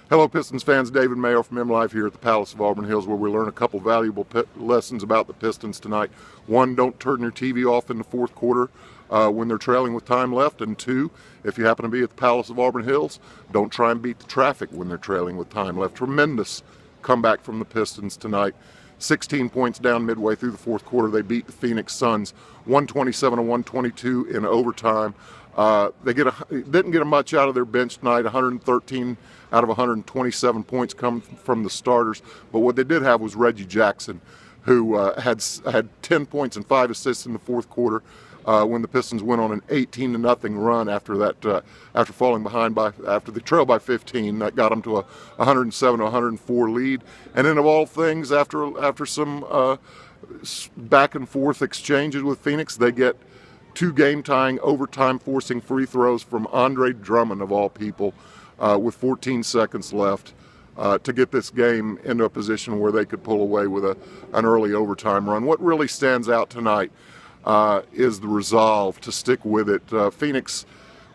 Hello Pistons fans, David Mayo from MLive here at the Palace of Auburn Hills, where we learn a couple valuable lessons about the Pistons tonight. One, don't turn your TV off in the fourth quarter when they're trailing with time left. And two, if you happen to be at the Palace of Auburn Hills, don't try and beat the traffic when they're trailing with time left. Tremendous comeback from the Pistons tonight. 16 points down midway through the fourth quarter. They beat the Phoenix Suns 127-122 in overtime. They didn't get much out of their bench tonight. 113 out of 127 points come from the starters. But what they did have was Reggie Jackson, who had 10 points and 5 assists in the fourth quarter when the Pistons went on an 18-0 run after falling behind after the trail by 15. That got them to a 107-104 lead. And then of all things, after some back and forth exchanges with Phoenix, they get 2 game-tying, overtime-forcing free throws from Andre Drummond, of all people, with 14 seconds left to get this game into a position where they could pull away with an early overtime run. What really stands out tonight is the resolve to stick with it. Phoenix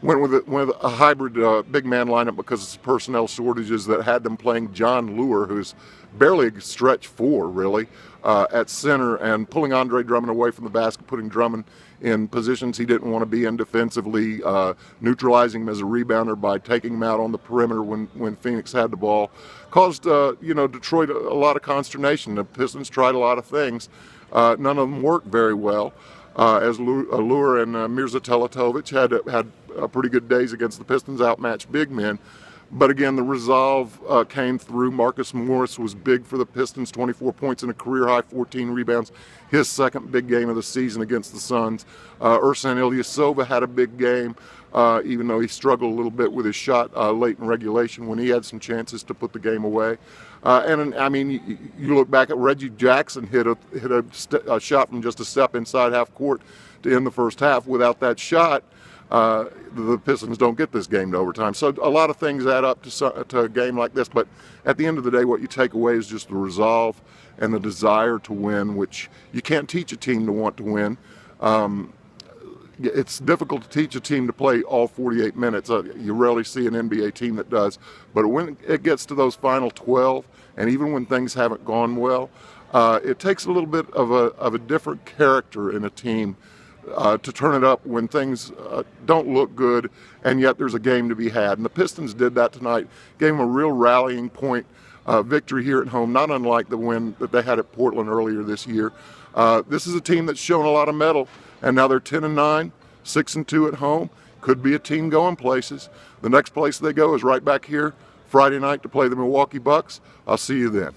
went with a hybrid big man lineup because of personnel shortages that had them playing John Lure, who's barely a stretch 4, really, at center, and pulling Andre Drummond away from the basket, putting Drummond in positions he didn't want to be in defensively, neutralizing him as a rebounder by taking him out on the perimeter when Phoenix had the ball, caused Detroit a lot of consternation. The Pistons tried a lot of things. None of them worked very well. As Lure and Mirza Teletovic had pretty good days against the Pistons, outmatched big men. But again, the resolve came through. Marcus Morris was big for the Pistons, 24 points and a career-high 14 rebounds, his second big game of the season against the Suns. Ersan Ilyasova had a big game, even though he struggled a little bit with his shot late in regulation when he had some chances to put the game away. And I mean, you look back at Reggie Jackson hit a shot from just a step inside half court to end the first half. Without that shot, the Pistons don't get this game to overtime. So a lot of things add up to a game like this, but at the end of the day, what you take away is just the resolve and the desire to win, which you can't teach a team to want to win. It's difficult to teach a team to play all 48 minutes. You rarely see an NBA team that does. But when it gets to those final 12, and even when things haven't gone well, it takes a little bit of a different character in a team to turn it up when things don't look good, and yet there's a game to be had. And the Pistons did that tonight, gave them a real rallying point victory here at home, not unlike the win that they had at Portland earlier this year. This is a team that's shown a lot of mettle, and now they're 10-9, 6-2 at home. Could be a team going places. The next place they go is right back here Friday night to play the Milwaukee Bucks. I'll see you then.